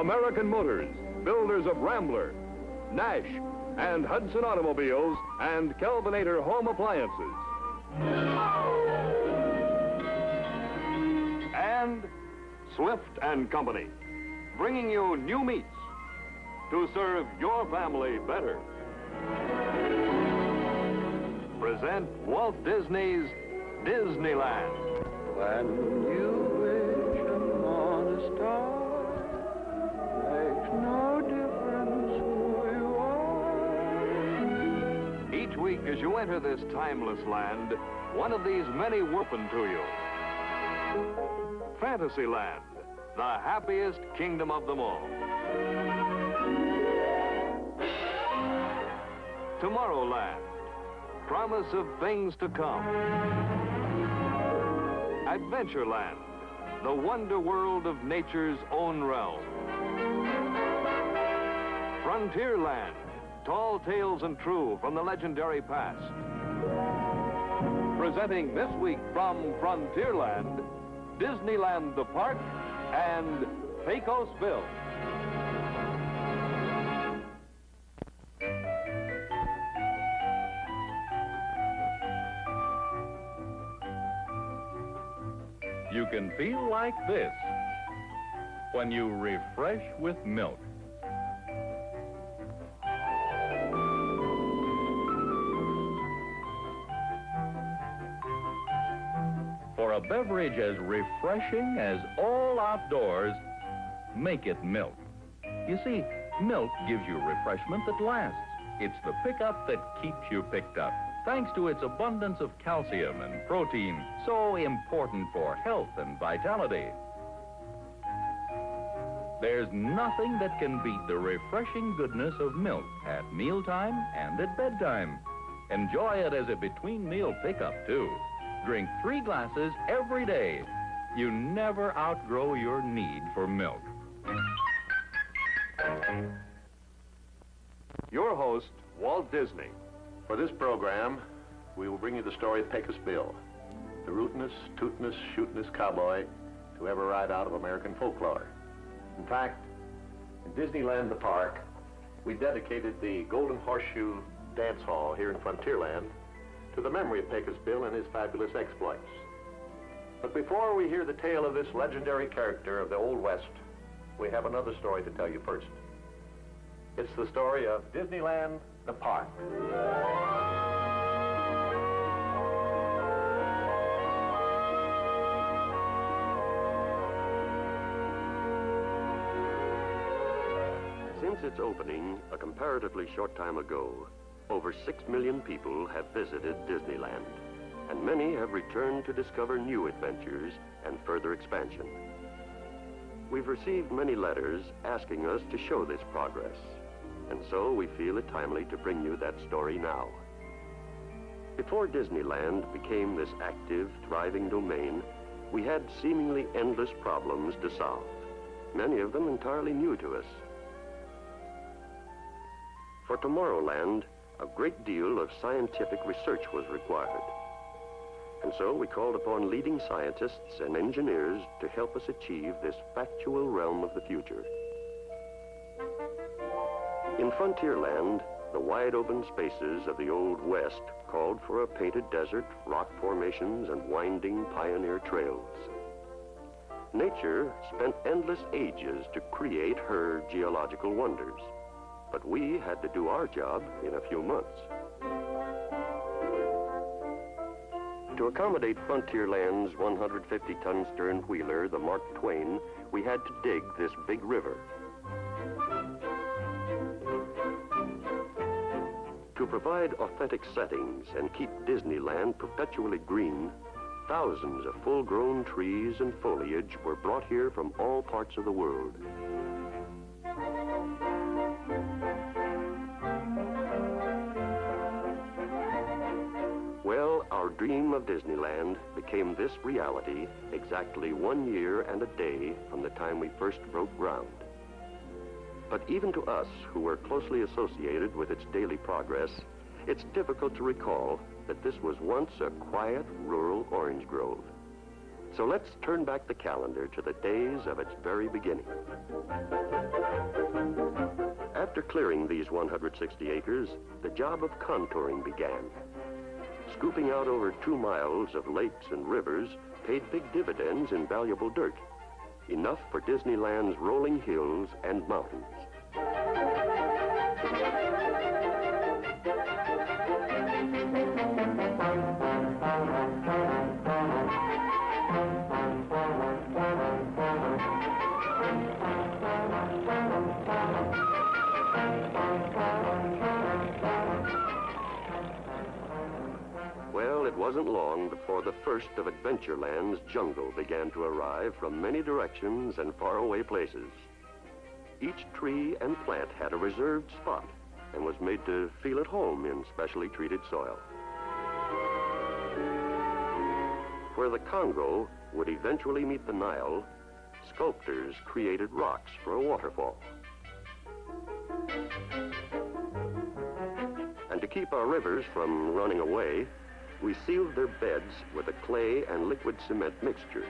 American Motors, builders of Rambler, Nash, and Hudson Automobiles, and Kelvinator Home Appliances. And Swift and Company, bringing you new meats to serve your family better. Present Walt Disney's Disneyland. When you wish upon a star, makes no difference who you are. Each week as you enter this timeless land, one of these many will open to you. Fantasyland, the happiest kingdom of them all. Tomorrowland, promise of things to come. Adventureland, the wonder world of nature's own realm. Frontierland, tall tales and true from the legendary past. Presenting this week from Frontierland, Disneyland the Park and Pecos Bill. You can feel like this when you refresh with milk. For a beverage as refreshing as all outdoors, make it milk. You see, milk gives you refreshment that lasts. It's the pickup that keeps you picked up, thanks to its abundance of calcium and protein, so important for health and vitality. There's nothing that can beat the refreshing goodness of milk at mealtime and at bedtime. Enjoy it as a between-meal pickup, too. Drink 3 glasses every day. You never outgrow your need for milk. Your host, Walt Disney. For this program, we will bring you the story of Pecos Bill, the rootinest, tootinest, shootinest cowboy to ever ride out of American folklore. In fact, in Disneyland the Park, we dedicated the Golden Horseshoe Dance Hall here in Frontierland to the memory of Pecos Bill and his fabulous exploits. But before we hear the tale of this legendary character of the Old West, we have another story to tell you first. It's the story of Disneyland the Park. Since its opening, a comparatively short time ago, over 6 million people have visited Disneyland, and many have returned to discover new adventures and further expansion. We've received many letters asking us to show this progress, and so we feel it timely to bring you that story now. Before Disneyland became this active, thriving domain, we had seemingly endless problems to solve, many of them entirely new to us. For Tomorrowland, a great deal of scientific research was required. And so we called upon leading scientists and engineers to help us achieve this factual realm of the future. In Frontierland, the wide open spaces of the Old West called for a painted desert, rock formations, and winding pioneer trails. Nature spent endless ages to create her geological wonders, but we had to do our job in a few months. To accommodate Frontierland's 150-ton stern wheeler, the Mark Twain, we had to dig this big river. To provide authentic settings and keep Disneyland perpetually green, thousands of full-grown trees and foliage were brought here from all parts of the world. Well, our dream of Disneyland became this reality exactly 1 year and a day from the time we first broke ground. But even to us, who were closely associated with its daily progress, it's difficult to recall that this was once a quiet, rural orange grove. So let's turn back the calendar to the days of its very beginning. After clearing these 160 acres, the job of contouring began. Scooping out over 2 miles of lakes and rivers paid big dividends in valuable dirt, enough for Disneyland's rolling hills and mountains. Well, it wasn't long before the first of Adventureland's jungle began to arrive from many directions and faraway places. Each tree and plant had a reserved spot and was made to feel at home in specially treated soil. Where the Congo would eventually meet the Nile, sculptors created rocks for a waterfall. And to keep our rivers from running away, we sealed their beds with a clay and liquid cement mixture.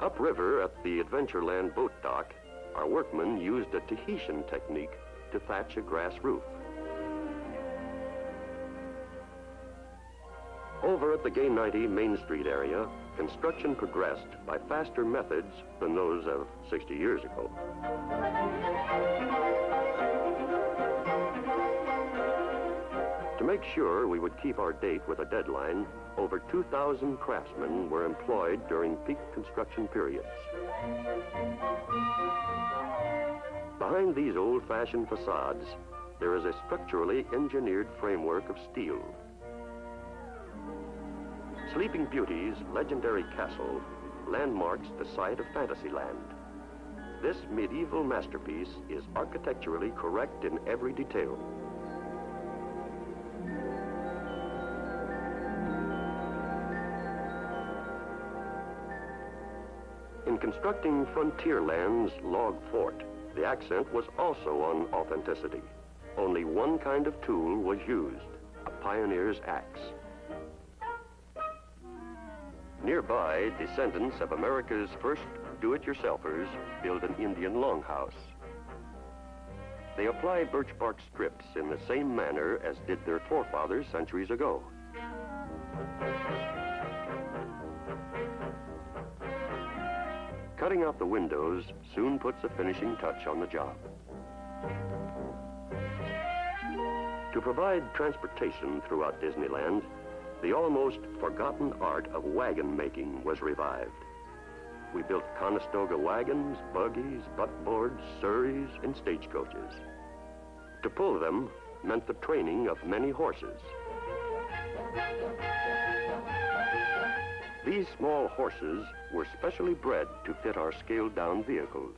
Upriver at the Adventureland boat dock, our workmen used a Tahitian technique to thatch a grass roof. Over at the Gay 90 Main Street area, construction progressed by faster methods than those of 60 years ago. To make sure we would keep our date with a deadline, over 2,000 craftsmen were employed during peak construction periods. Behind these old-fashioned facades, there is a structurally engineered framework of steel. Sleeping Beauty's legendary castle landmarks the site of Fantasyland. This medieval masterpiece is architecturally correct in every detail. In constructing Frontierland's log fort, the accent was also on authenticity. Only one kind of tool was used, a pioneer's axe. Nearby, descendants of America's first do-it-yourselfers build an Indian longhouse. They apply birch bark strips in the same manner as did their forefathers centuries ago. Cutting out the windows soon puts a finishing touch on the job. To provide transportation throughout Disneyland, the almost forgotten art of wagon making was revived. We built Conestoga wagons, buggies, buckboards, surreys, and stagecoaches. To pull them meant the training of many horses. These small horses were specially bred to fit our scaled-down vehicles.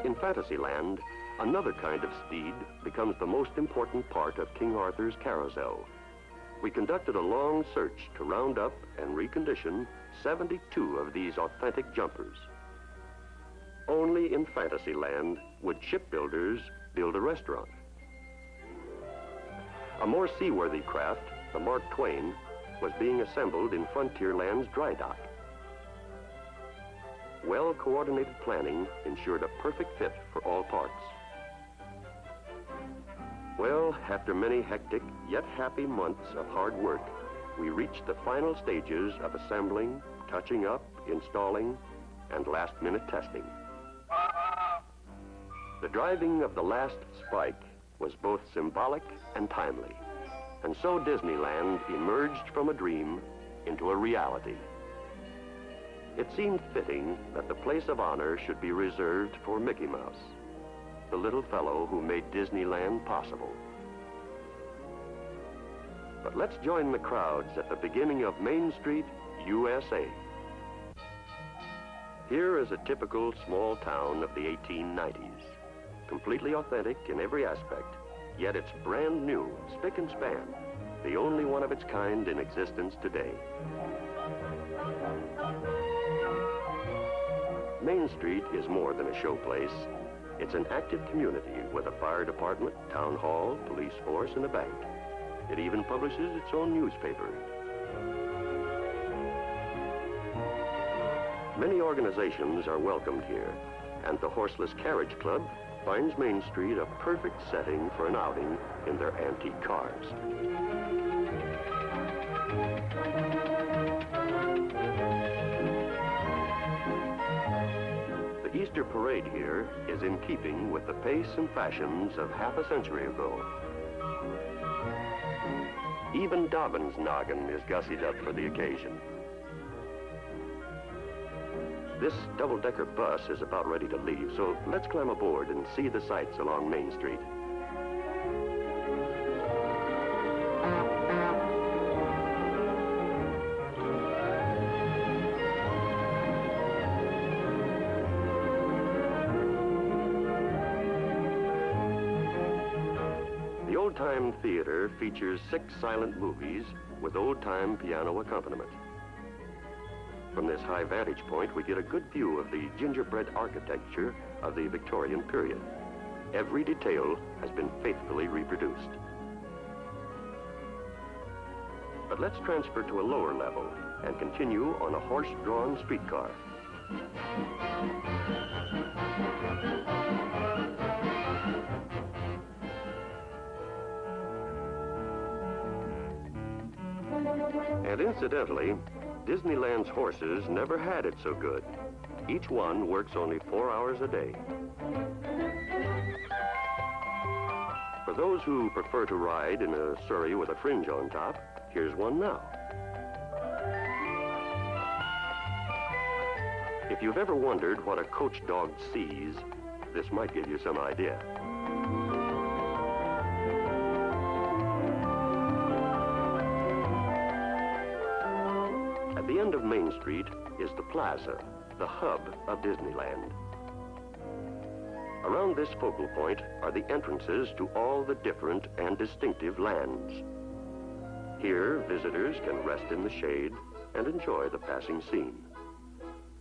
In Fantasyland, another kind of steed becomes the most important part of King Arthur's carousel. We conducted a long search to round up and recondition 72 of these authentic jumpers. Only in Fantasyland would shipbuilders build a restaurant. A more seaworthy craft, the Mark Twain, was being assembled in Frontierland's dry dock. Well-coordinated planning ensured a perfect fit for all parts. Well, after many hectic yet happy months of hard work, we reached the final stages of assembling, touching up, installing, and last-minute testing. The driving of the last spike was both symbolic and timely. And so Disneyland emerged from a dream into a reality. It seemed fitting that the place of honor should be reserved for Mickey Mouse, the little fellow who made Disneyland possible. But let's join the crowds at the beginning of Main Street, USA. Here is a typical small town of the 1890s, completely authentic in every aspect, yet it's brand new, spick and span, the only one of its kind in existence today. Main Street is more than a showplace. It's an active community with a fire department, town hall, police force, and a bank. It even publishes its own newspaper. Many organizations are welcomed here, and the Horseless Carriage Club finds Main Street a perfect setting for an outing in their antique cars. The Easter parade here is in keeping with the pace and fashions of half a century ago. Even Dobbin's noggin is gussied up for the occasion. This double-decker bus is about ready to leave, so let's climb aboard and see the sights along Main Street. The Old-Time Theater features 6 silent movies with old-time piano accompaniment. From this high vantage point, we get a good view of the gingerbread architecture of the Victorian period. Every detail has been faithfully reproduced. But let's transfer to a lower level and continue on a horse-drawn streetcar. And incidentally, Disneyland's horses never had it so good. Each one works only 4 hours a day. For those who prefer to ride in a surrey with a fringe on top, here's one now. If you've ever wondered what a coach dog sees, this might give you some idea. At the end of Main Street is the plaza, the hub of Disneyland. Around this focal point are the entrances to all the different and distinctive lands. Here, visitors can rest in the shade and enjoy the passing scene,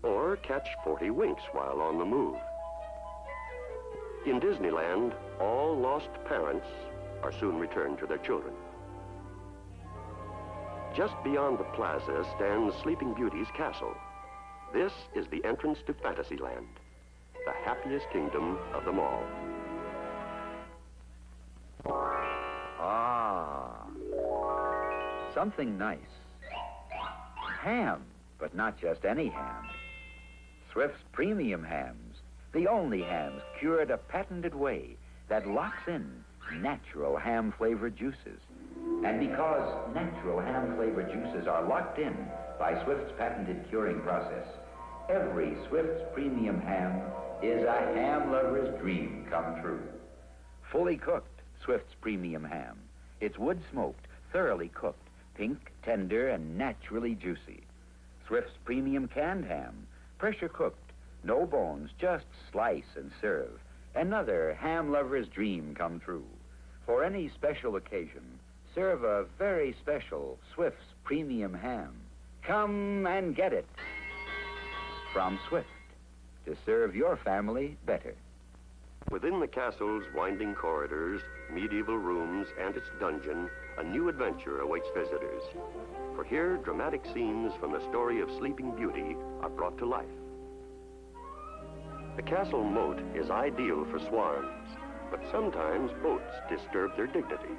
or catch 40 winks while on the move. In Disneyland, all lost parents are soon returned to their children. Just beyond the plaza stands Sleeping Beauty's castle. This is the entrance to Fantasyland, the happiest kingdom of them all. Ah, something nice. Ham, but not just any ham. Swift's premium hams, the only hams cured a patented way that locks in natural ham-flavored juices. And because natural ham-flavored juices are locked in by Swift's patented curing process, every Swift's premium ham is a ham lover's dream come true. Fully cooked Swift's premium ham. It's wood-smoked, thoroughly cooked, pink, tender, and naturally juicy. Swift's premium canned ham, pressure cooked, no bones, just slice and serve. Another ham lover's dream come true. For any special occasion, serve a very special Swift's premium ham. Come and get it from Swift to serve your family better. Within the castle's winding corridors, medieval rooms, and its dungeon, a new adventure awaits visitors. For here, dramatic scenes from the story of Sleeping Beauty are brought to life. The castle moat is ideal for swans, but sometimes boats disturb their dignity.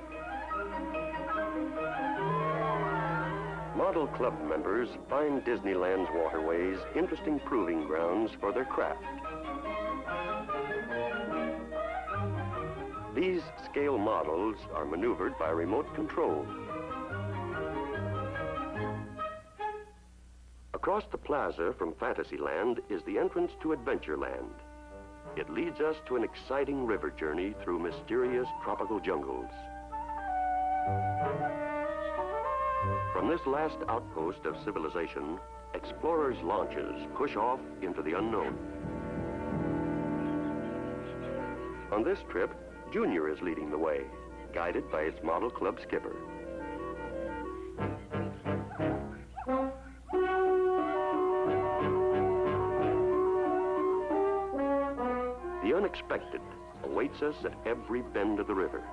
Model club members find Disneyland's waterways interesting proving grounds for their craft. These scale models are maneuvered by remote control. Across the plaza from Fantasyland is the entrance to Adventureland. It leads us to an exciting river journey through mysterious tropical jungles. From this last outpost of civilization, explorers' launches push off into the unknown. On this trip, Junior is leading the way, guided by its model club skipper. The unexpected awaits us at every bend of the river.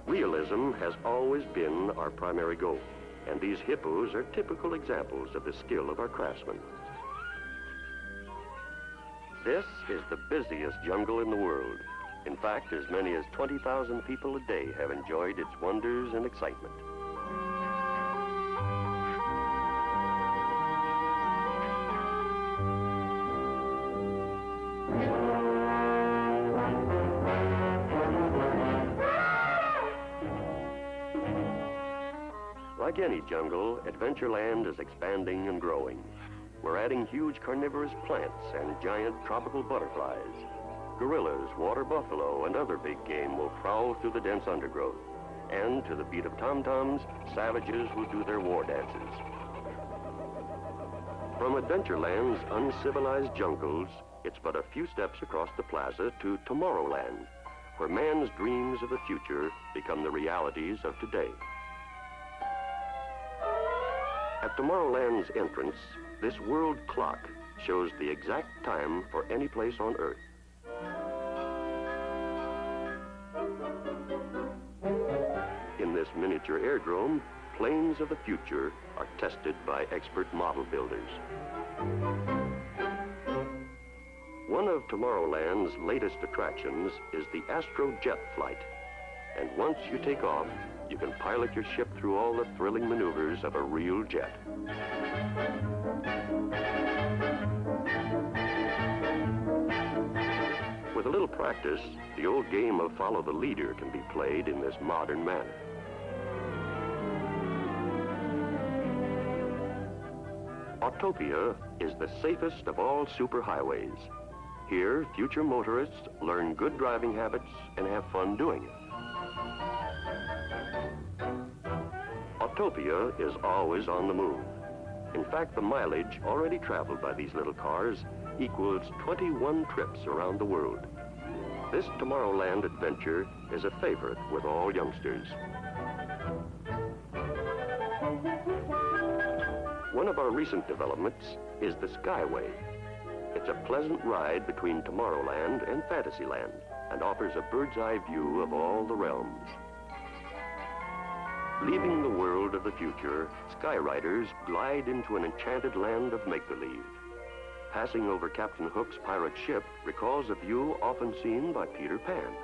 Realism has always been our primary goal, and these hippos are typical examples of the skill of our craftsmen. This is the busiest jungle in the world. In fact, as many as 20,000 people a day have enjoyed its wonders and excitement. Like any jungle, Adventureland is expanding and growing. We're adding huge carnivorous plants and giant tropical butterflies. Gorillas, water buffalo, and other big game will prowl through the dense undergrowth. And to the beat of tom-toms, savages will do their war dances. From Adventureland's uncivilized jungles, it's but a few steps across the plaza to Tomorrowland, where man's dreams of the future become the realities of today. At Tomorrowland's entrance, this world clock shows the exact time for any place on Earth. In this miniature aerodrome, planes of the future are tested by expert model builders. One of Tomorrowland's latest attractions is the Astro Jet flight. And once you take off, you can pilot your ship through all the thrilling maneuvers of a real jet. With a little practice, the old game of follow the leader can be played in this modern manner. Autopia is the safest of all superhighways. Here, future motorists learn good driving habits and have fun doing it. Autopia is always on the move. In fact, the mileage already traveled by these little cars equals 21 trips around the world. This Tomorrowland adventure is a favorite with all youngsters. One of our recent developments is the Skyway. It's a pleasant ride between Tomorrowland and Fantasyland and offers a bird's-eye view of all the realms. Leaving the world of the future, Skyriders glide into an enchanted land of make-believe. Passing over Captain Hook's pirate ship recalls a view often seen by Peter Pan.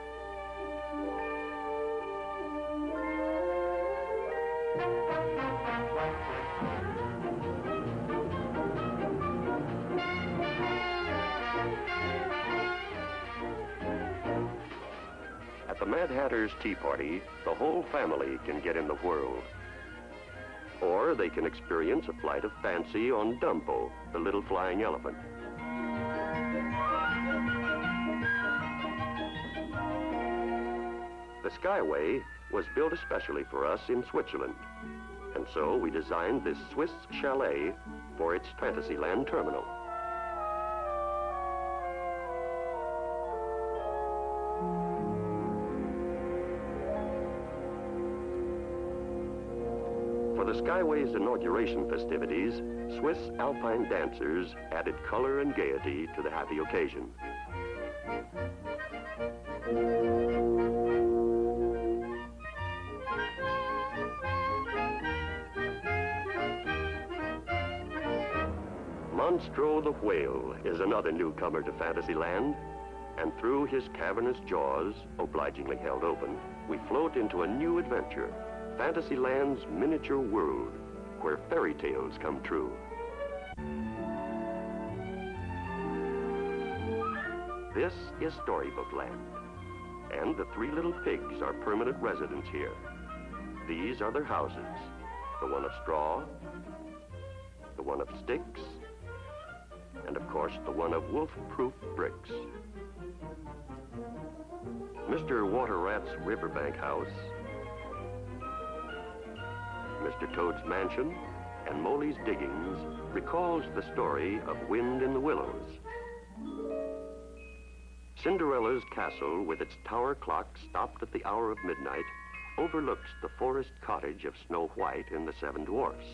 At the Mad Hatter's Tea Party, the whole family can get in the whirl. Or they can experience a flight of fancy on Dumbo, the little flying elephant. The Skyway was built especially for us in Switzerland. And so we designed this Swiss chalet for its Fantasyland terminal. For the Skyway's inauguration festivities, Swiss alpine dancers added color and gaiety to the happy occasion. Monstro the whale is another newcomer to Fantasyland, and through his cavernous jaws, obligingly held open, we float into a new adventure. Fantasyland's miniature world, where fairy tales come true. This is Storybook Land, and the three little pigs are permanent residents here. These are their houses, the one of straw, the one of sticks, and of course the one of wolf-proof bricks. Mr. Water Rat's riverbank house, Mr. Toad's mansion, and Moley's diggings recalls the story of Wind in the Willows. Cinderella's castle, with its tower clock stopped at the hour of midnight, overlooks the forest cottage of Snow White in the Seven Dwarfs.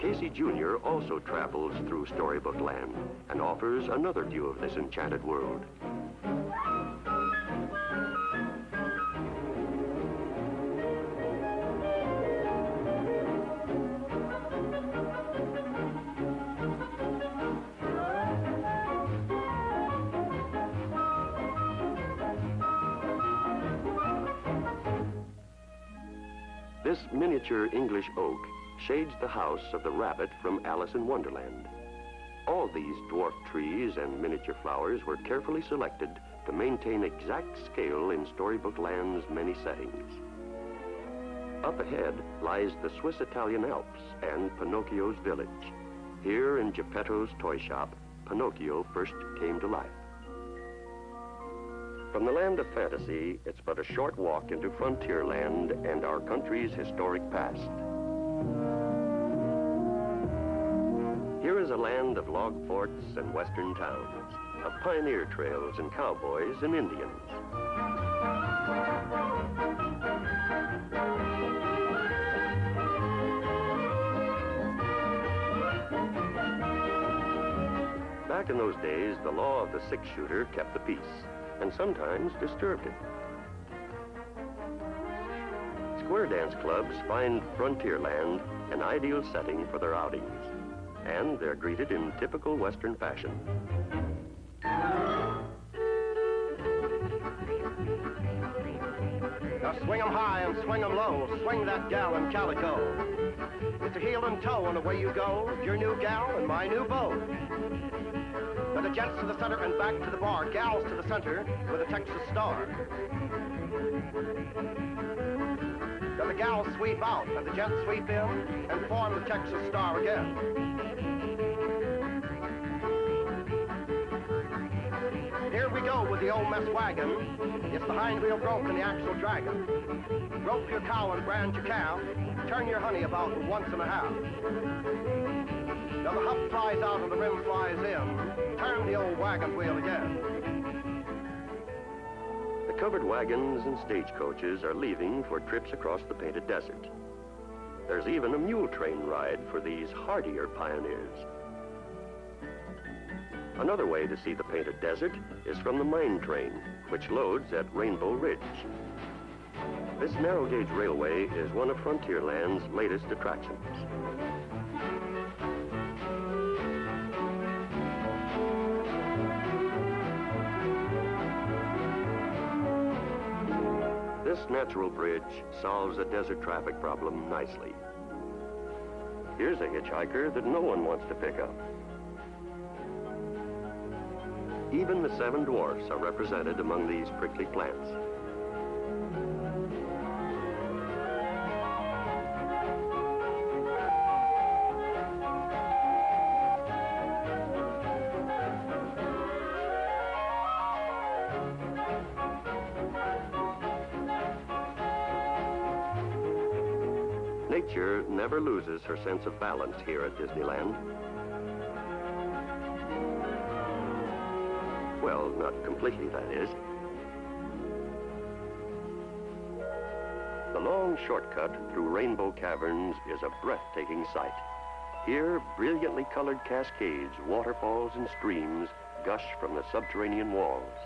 Casey Jr. also travels through Storybook Land and offers another view of this enchanted world. This miniature English oak shades the house of the rabbit from Alice in Wonderland. All these dwarf trees and miniature flowers were carefully selected to maintain exact scale in Storybook Land's many settings. Up ahead lies the Swiss-Italian Alps and Pinocchio's village. Here in Geppetto's toy shop, Pinocchio first came to life. From the land of fantasy, it's but a short walk into Frontierland and our country's historic past. Here is a land of log forts and western towns, of pioneer trails and cowboys and Indians. Back in those days, the law of the six-shooter kept the peace, and sometimes disturbed it. Square dance clubs find Frontierland an ideal setting for their outings, and they're greeted in typical Western fashion. Now swing 'em high and swing 'em low, swing that gal in calico. It's a heel and toe and away you go, your new gal and my new beau. Now the gents to the center and back to the bar, gals to the center with a Texas star. Now the gals sweep out and the gents sweep in and form the Texas star again. Here we go with the old mess wagon. It's the hind wheel broke and the axle dragging. Rope your cow and brand your calf. Turn your honey about once and a half. Now the hub flies out and the rim flies in. Turn the old wagon wheel again. The covered wagons and stagecoaches are leaving for trips across the Painted Desert. There's even a mule train ride for these hardier pioneers. Another way to see the Painted Desert is from the mine train, which loads at Rainbow Ridge. This narrow gauge railway is one of Frontierland's latest attractions. This natural bridge solves a desert traffic problem nicely. Here's a hitchhiker that no one wants to pick up. Even the 7 dwarfs are represented among these prickly plants. Nature never loses her sense of balance here at Disneyland. Well, not completely, that is. The long shortcut through Rainbow Caverns is a breathtaking sight. Here, brilliantly colored cascades, waterfalls, and streams gush from the subterranean walls.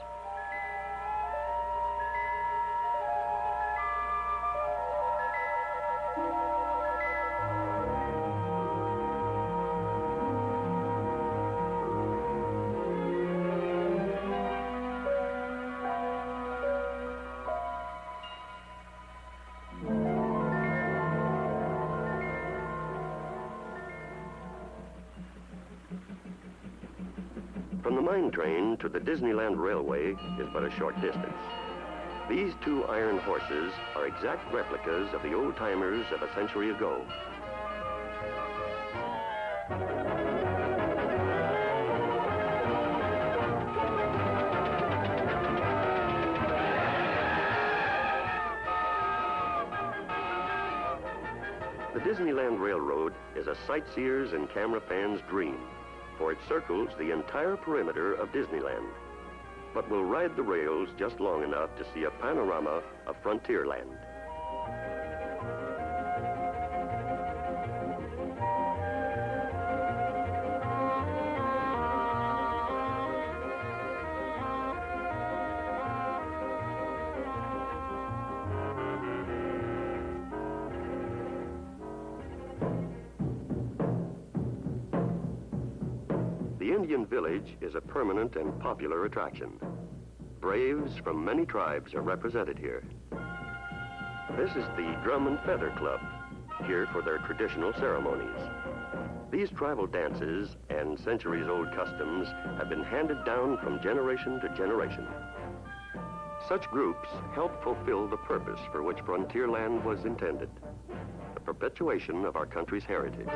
From the mine train to the Disneyland Railway is but a short distance. These 2 iron horses are exact replicas of the old-timers of a century ago. The Disneyland Railroad is a sightseer's and camera fan's dream, for it circles the entire perimeter of Disneyland, but will ride the rails just long enough to see a panorama of Frontierland. The Indian village is a permanent and popular attraction. Braves from many tribes are represented here. This is the Drum and Feather Club, here for their traditional ceremonies. These tribal dances and centuries-old customs have been handed down from generation to generation. Such groups help fulfill the purpose for which Frontierland was intended, the perpetuation of our country's heritage.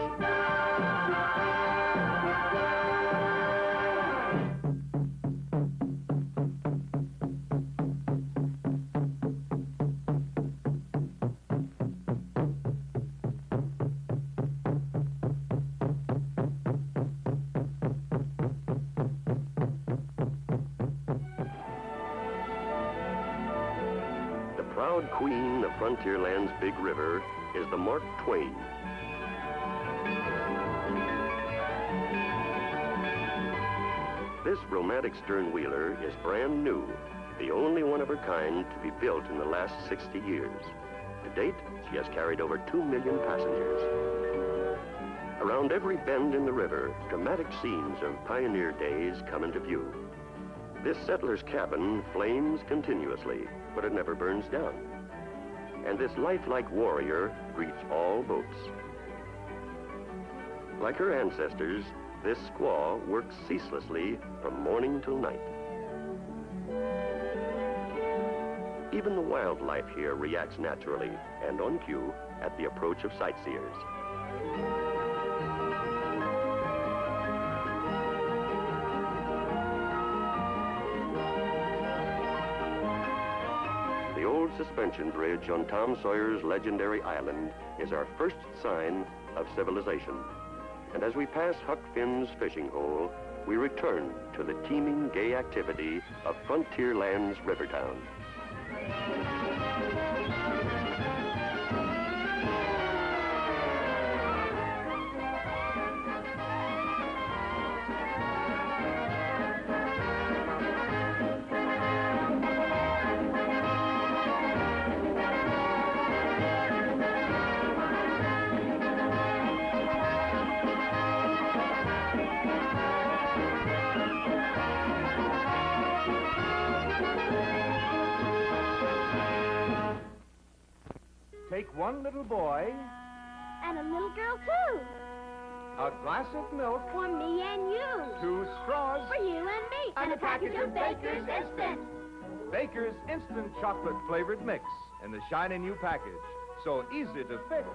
The proud queen of Frontierland's big river is the Mark Twain. This romantic stern-wheeler is brand new, the only one of her kind to be built in the last 60 years. To date, she has carried over 2 million passengers. Around every bend in the river, dramatic scenes of pioneer days come into view. This settler's cabin flames continuously, but it never burns down. And this lifelike warrior greets all boats. Like her ancestors, this squaw works ceaselessly from morning till night. Even the wildlife here reacts naturally and on cue at the approach of sightseers. The old suspension bridge on Tom Sawyer's legendary island is our first sign of civilization. And as we pass Huck Finn's fishing hole, we return to the teeming, gay activity of Frontierland's Rivertown. Take one little boy. And a little girl, too. A glass of milk. For me and you. 2 straws. For you and me. And a package of Baker's Instant. Baker's Instant Chocolate Flavored Mix in the shiny new package. So easy to fix.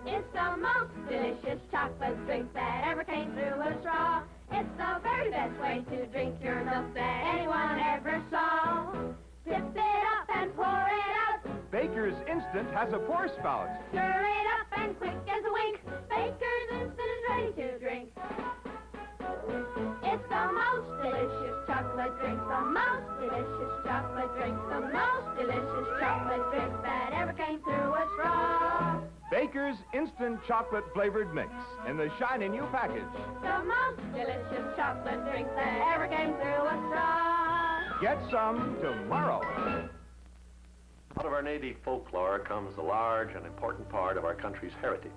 It's the most delicious chocolate drink that ever came through a straw. It's the very best way to drink your milk that anyone ever saw. Tip it up and pour it out. Baker's Instant has a pour spout. Stir it up and quick as a wink. Baker's Instant is ready to drink. It's the most delicious chocolate drink. The most delicious chocolate drink. The most delicious chocolate drink that ever came through a straw. Baker's Instant Chocolate Flavored Mix in the shiny new package. The most delicious chocolate drink that ever came through a straw. Get some tomorrow. Out of our native folklore comes a large and important part of our country's heritage.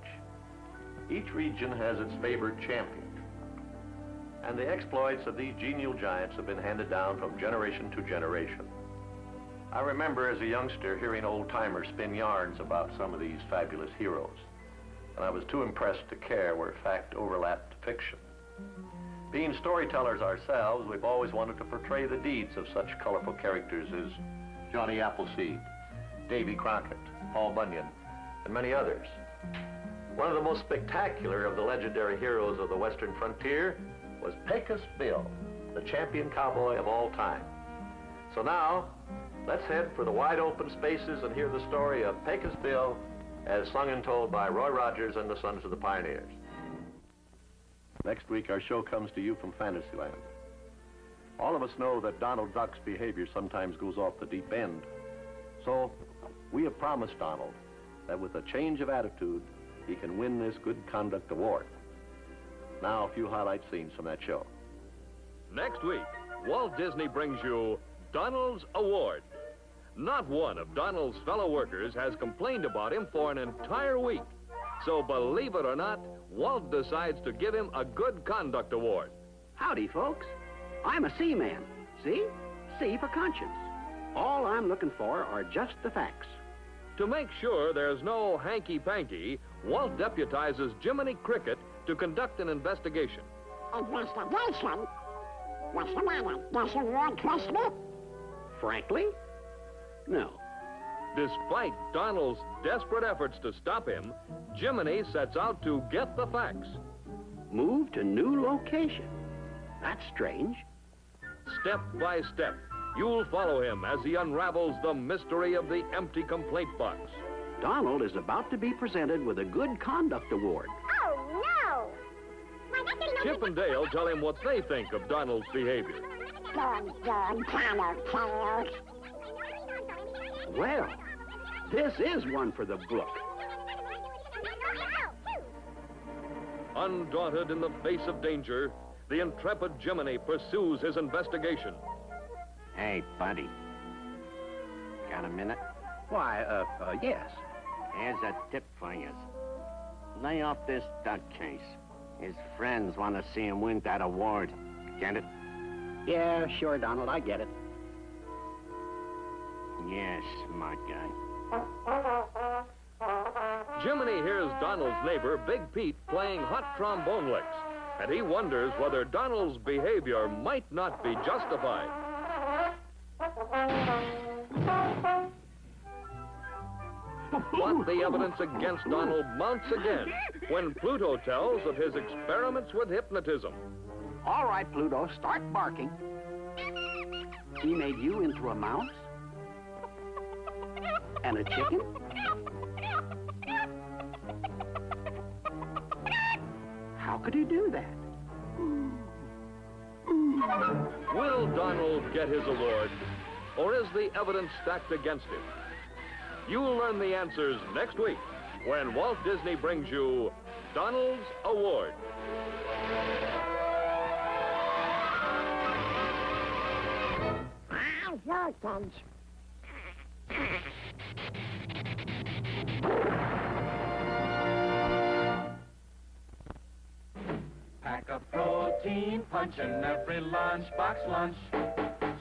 Each region has its favored champion. And the exploits of these genial giants have been handed down from generation to generation. I remember as a youngster hearing old-timers spin yarns about some of these fabulous heroes. And I was too impressed to care where fact overlapped fiction. Being storytellers ourselves, we've always wanted to portray the deeds of such colorful characters as Johnny Appleseed, Davy Crockett, Paul Bunyan, and many others. One of the most spectacular of the legendary heroes of the western frontier was Pecos Bill, the champion cowboy of all time. So now, let's head for the wide open spaces and hear the story of Pecos Bill as sung and told by Roy Rogers and the Sons of the Pioneers. Next week, our show comes to you from Fantasyland. All of us know that Donald Duck's behavior sometimes goes off the deep end. So, we have promised Donald that with a change of attitude, he can win this Good Conduct Award. Now, a few highlight scenes from that show. Next week, Walt Disney brings you Donald's Award. Not one of Donald's fellow workers has complained about him for an entire week. So believe it or not, Walt decides to give him a Good Conduct Award. Howdy, folks. I'm a seaman. See? C for conscience. All I'm looking for are just the facts. To make sure there's no hanky-panky, Walt deputizes Jiminy Cricket to conduct an investigation. Investigation? What's the matter? Doesn't Walt trust me? Frankly, no. Despite Donald's desperate efforts to stop him, Jiminy sets out to get the facts. Move to new location. That's strange. Step by step, you'll follow him as he unravels the mystery of the empty complaint box. Donald is about to be presented with a Good Conduct Award. Oh, no! Chip and Dale tell him what they think of Donald's behavior. Good, Tattletales. Well, this is one for the book. Undaunted in the face of danger, the intrepid Jiminy pursues his investigation. Hey, buddy. Got a minute? Why, yes. Here's a tip for you. Lay off this duck case. His friends want to see him win that award. Get it? Yeah, sure, Donald, I get it. Yeah, smart guy. Jiminy hears Donald's neighbor, Big Pete, playing hot trombone licks, and he wonders whether Donald's behavior might not be justified. But the evidence against Donald mounts again when Pluto tells of his experiments with hypnotism. All right, Pluto, start barking. He made you into a mouse? And a chicken? How could he do that? Will Donald get his award, or is the evidence stacked against him? You'll learn the answers next week when Walt Disney brings you Donald's Award. Nonsense. Pack a protein punch in every lunchbox lunch.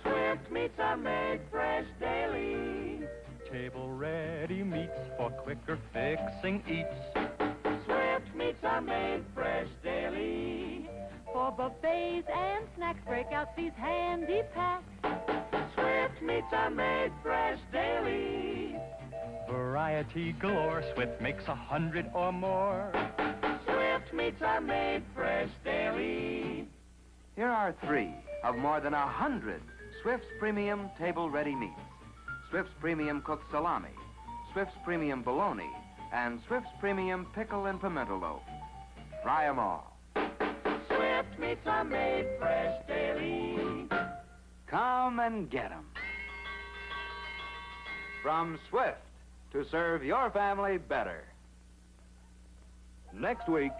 Swift meats are made fresh daily. Table-ready meats for quicker fixing eats. Swift meats are made fresh daily. For buffets and snacks, break out these handy packs. Swift meats are made fresh daily. Variety galore, Swift makes 100 or more. Swift meats are made fresh daily. Here are 3 of more than 100 Swift's Premium Table-Ready Meats. Swift's Premium Cooked Salami, Swift's Premium Bologna, and Swift's Premium Pickle and Pimento Loaf. Try 'em all. Swift meats are made fresh daily. Come and get 'em. From Swift, to serve your family better. Next week,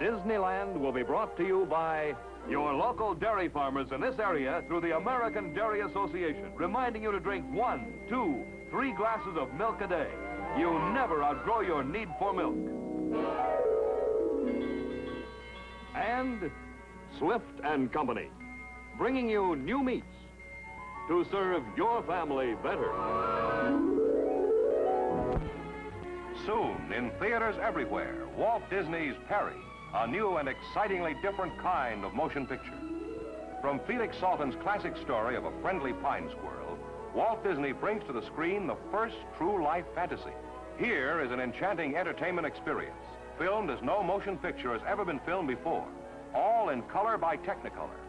Disneyland will be brought to you by your local dairy farmers in this area through the American Dairy Association, reminding you to drink 1, 2, 3 glasses of milk a day. You never outgrow your need for milk. And Swift and Company, bringing you new meats to serve your family better. Soon, in theaters everywhere, Walt Disney's Perry, a new and excitingly different kind of motion picture. From Felix Salten's classic story of a friendly pine squirrel, Walt Disney brings to the screen the first true-life fantasy. Here is an enchanting entertainment experience, filmed as no motion picture has ever been filmed before, all in color by Technicolor.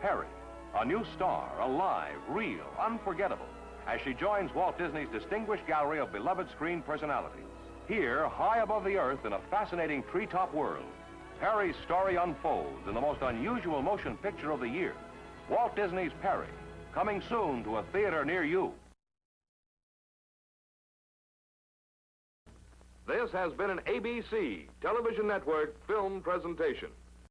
Perry, a new star, alive, real, unforgettable, as she joins Walt Disney's distinguished gallery of beloved screen personalities. Here, high above the earth in a fascinating treetop world, Perry's story unfolds in the most unusual motion picture of the year, Walt Disney's Perry, coming soon to a theater near you. This has been an ABC Television Network film presentation.